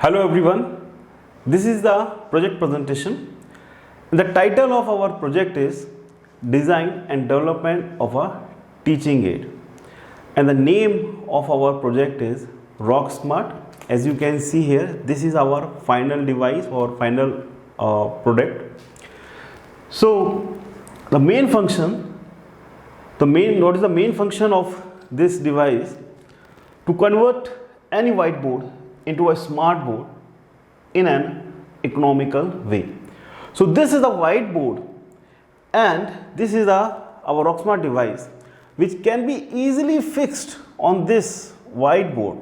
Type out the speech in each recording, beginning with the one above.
Hello everyone, this is the project presentation. The title of our project is Design and Development of a Teaching Aid, and the name of our project is RockSmart. As you can see here, this is our final device or final product. So the main function, what is the main function of this device? To convert any whiteboard into a smart board in an economical way. So this is the whiteboard and this is our RockSmart device, which can be easily fixed on this whiteboard,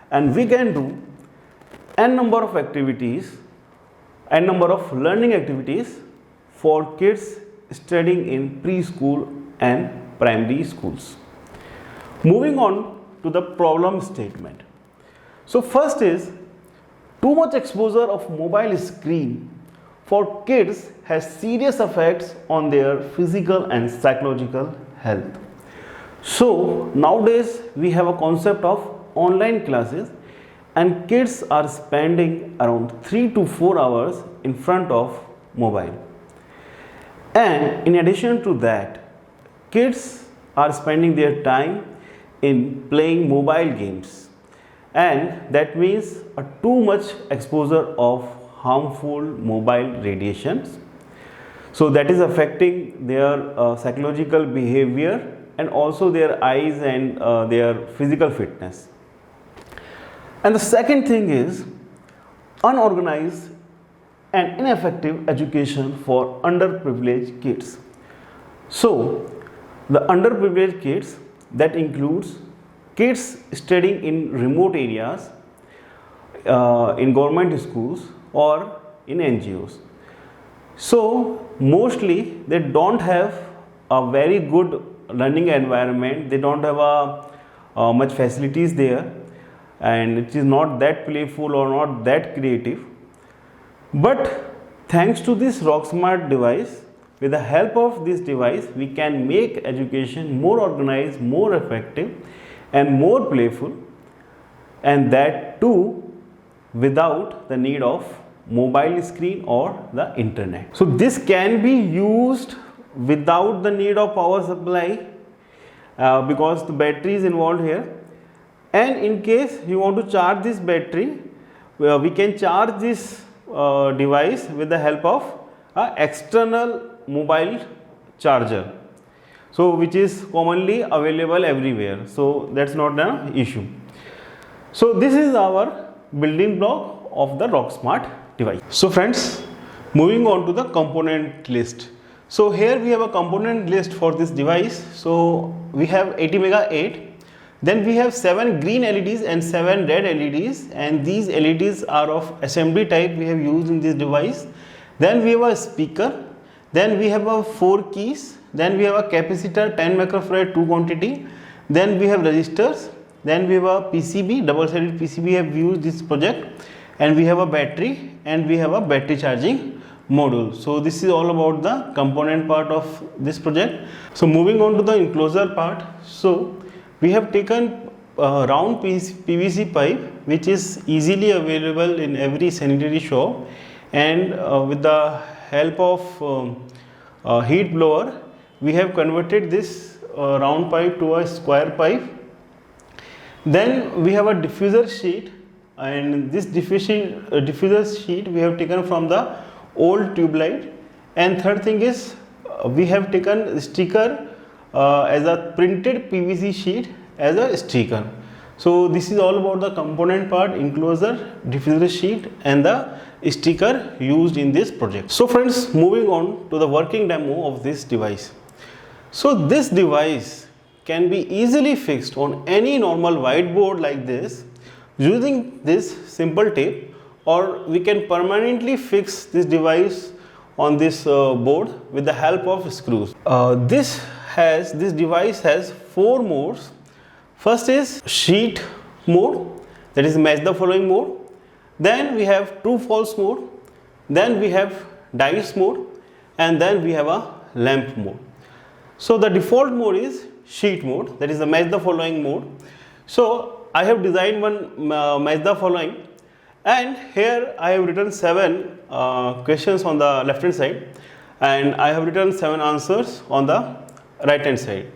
and we can do n number of activities, n number of learning activities for kids studying in preschool and primary schools. Moving on to the problem statement. So first is, too much exposure of mobile screen for kids has serious effects on their physical and psychological health. So nowadays we have a concept of online classes, and kids are spending around 3 to 4 hours in front of mobile. And in addition to that, kids are spending their time in playing mobile games, and that means a too much exposure of harmful mobile radiations. So that is affecting their psychological behavior and also their eyes and their physical fitness. And the second thing is unorganized and ineffective education for underprivileged kids. So the underprivileged kids, that includes kids studying in remote areas, in government schools or in NGOs. So mostly they don't have a very good learning environment, they don't have much facilities there, and it is not that playful or not that creative. But thanks to this RockSmart device, with the help of this device, we can make education more organized, more effective and more playful, and that too without the need of mobile screen or the internet. So this can be used without the need of power supply because the battery is involved here. And in case you want to charge this battery, we can charge this device with the help of an external mobile charger, so which is commonly available everywhere, so that's not an issue. So this is our building block of the RockSmart device. So friends, moving on to the component list. So here we have a component list for this device. So we have ATmega8, then we have 7 green LEDs and 7 red LEDs, and these LEDs are of assembly type we have used in this device. Then we have a speaker, then we have a 4 keys, then we have a capacitor 10 microfarad 2 quantity, then we have resistors, then we have a PCB, double sided PCB have used this project, and we have a battery, and we have a battery charging module. So this is all about the component part of this project. So moving on to the enclosure part. So we have taken round PVC pipe, which is easily available in every sanitary shop, and with the help of heat blower, we have converted this round pipe to a square pipe. Then we have a diffuser sheet, and this diffuser sheet we have taken from the old tube light. And third thing is we have taken sticker as a printed PVC sheet as a sticker. So this is all about the component part, enclosure, diffuser sheet and the sticker used in this project. So friends, moving on to the working demo of this device. So this device can be easily fixed on any normal whiteboard like this using this simple tape, or we can permanently fix this device on this board with the help of screws. This device has 4 modes. First is sheet mode, that is match the following mode. Then we have true false mode, then we have dice mode, and then we have a lamp mode. So the default mode is sheet mode, that is the match the following mode. So I have designed one match the following, And here I have written 7 questions on the left hand side, and I have written 7 answers on the right hand side.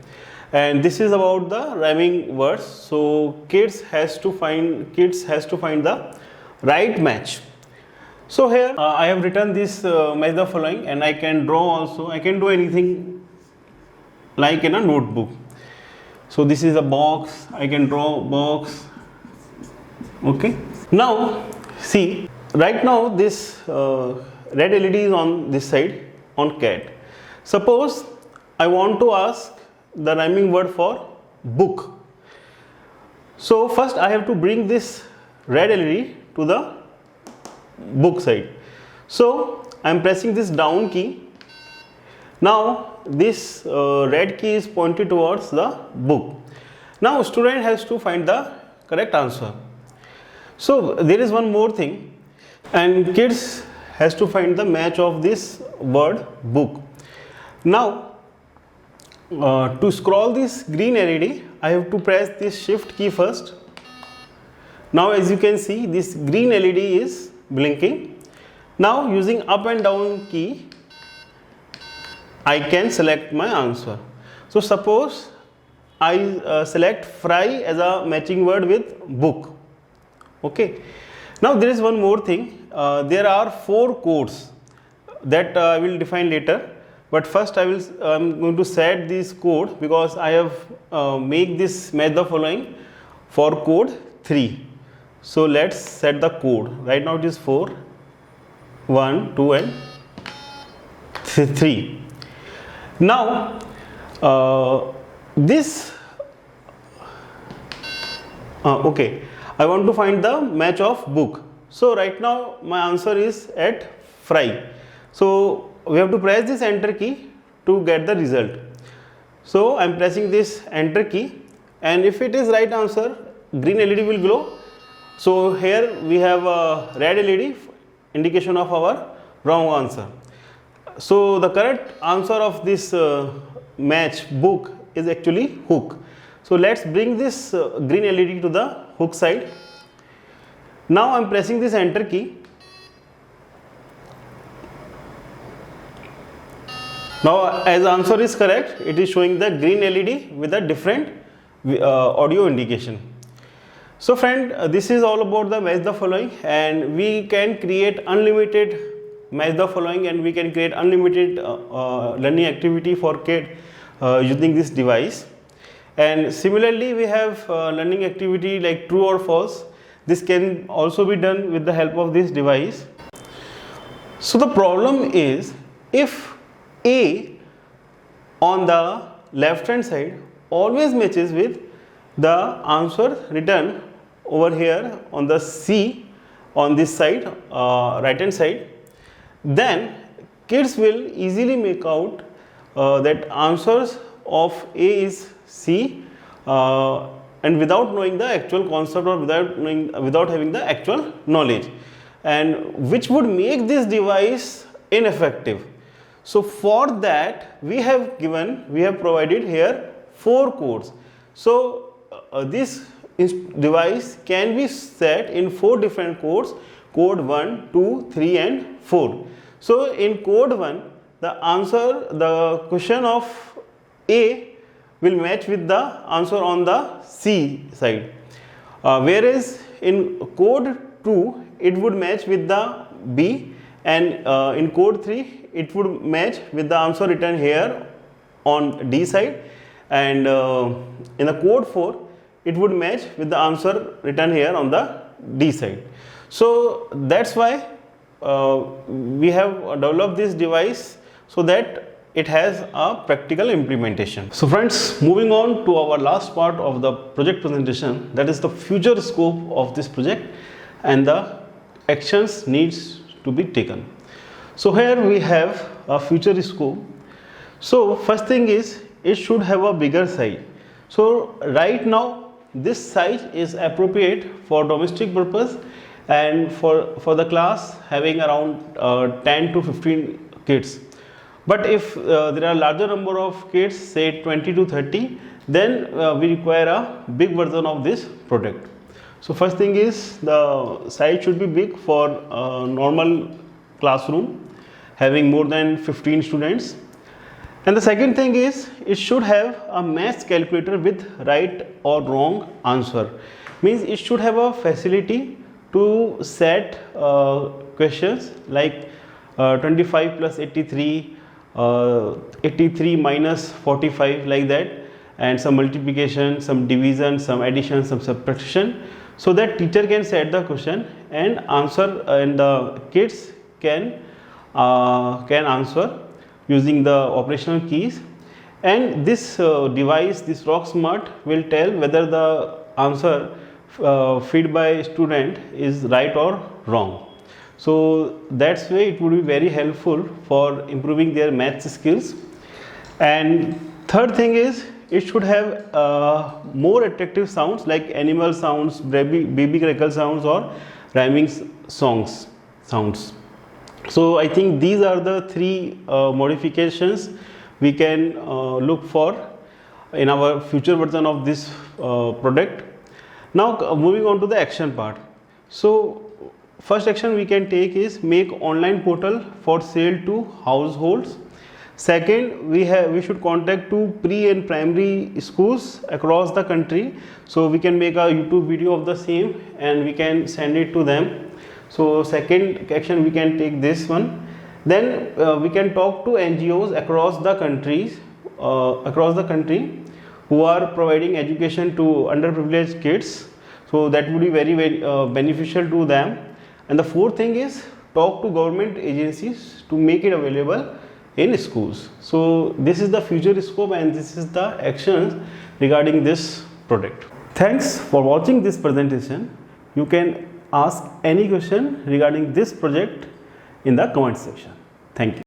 And this is about the rhyming words. So kids has to find the right match. So here I have written this match the following, and I can draw also. I can do anything like in a notebook. So this is a box. I can draw box. Okay. Now see, right now this red LED is on this side on cat. Suppose I want to ask the rhyming word for book. So first I have to bring this red LED to the book side. So I am pressing this down key. Now this red key is pointed towards the book. Now student has to find the correct answer. So there is one more thing, and kids has to find the match of this word book. Now to scroll this green LED, I have to press this shift key first. Now as you can see, this green LED is blinking. Now using up and down key, I can select my answer. So suppose I select fry as a matching word with book. Okay. Now there is one more thing. There are 4 codes that I will define later. But first I'm going to set this code, because I have make this match the following for code 3. So let's set the code. Right now it is 4, 1, 2 and 3. Now this okay, I want to find the match of book. So right now my answer is at fry. So we have to press this enter key to get the result. So I am pressing this enter key, and if it is right answer, green LED will glow. So here we have a red LED, indication of our wrong answer. So the correct answer of this match book is actually hook. So let's bring this green LED to the hook side. Now I am pressing this enter key. Now as answer is correct, it is showing the green LED with a different audio indication. So friend, this is all about the match the following, and we can create unlimited match the following, and we can create unlimited learning activity for kid using this device. And similarly we have learning activity like true or false. This can also be done with the help of this device. So the problem is, if A on the left hand side always matches with the answer written over here on the C on this side, right hand side, then kids will easily make out that answers of A is C, and without knowing the actual concept, or without having the actual knowledge, and which would make this device ineffective. So for that we have provided here 4 codes. So this device can be set in 4 different codes, code 1, 2, 3 and 4. So in code 1, the question of A will match with the answer on the C side, whereas in code 2 it would match with the B, and in code 3 it would match with the answer written here on D side, and in the code 4 it would match with the answer written here on the D side. So that's why we have developed this device, so that it has a practical implementation. So friends, moving on to our last part of the project presentation, that is the future scope of this project and the actions needs to be taken. So here we have a future scope. So first thing is, it should have a bigger size. So right now this size is appropriate for domestic purpose and for the class having around 10 to 15 kids. But if there are larger number of kids, say 20 to 30, then we require a big version of this product. So first thing is the size should be big for a normal classroom having more than 15 students. And the second thing is it should have a maths calculator with right or wrong answer. Means it should have a facility to set questions like 25 plus 83, 83 minus 45, like that, and some multiplication, some division, some addition, some subtraction, so that teacher can set the question and answer, and the kids can answer using the operational keys. And this device, this RockSmart, will tell whether the answer feed by student is right or wrong. So that's way it would be very helpful for improving their maths skills. And third thing is it should have more attractive sounds like animal sounds, baby crackle sounds, or rhyming sounds. So I think these are the three modifications we can look for in our future version of this product. Now moving on to the action part. So first action we can take is make online portal for sale to households. Second, we should contact to pre and primary schools across the country, so we can make a YouTube video of the same and we can send it to them. So second action we can take this one. Then we can talk to NGOs across the country who are providing education to underprivileged kids. So that would be very beneficial to them. And the fourth thing is talk to government agencies to make it available in schools. So this is the future scope and this is the actions regarding this product. Thanks for watching this presentation. You can ask any question regarding this project in the comment section. Thank you.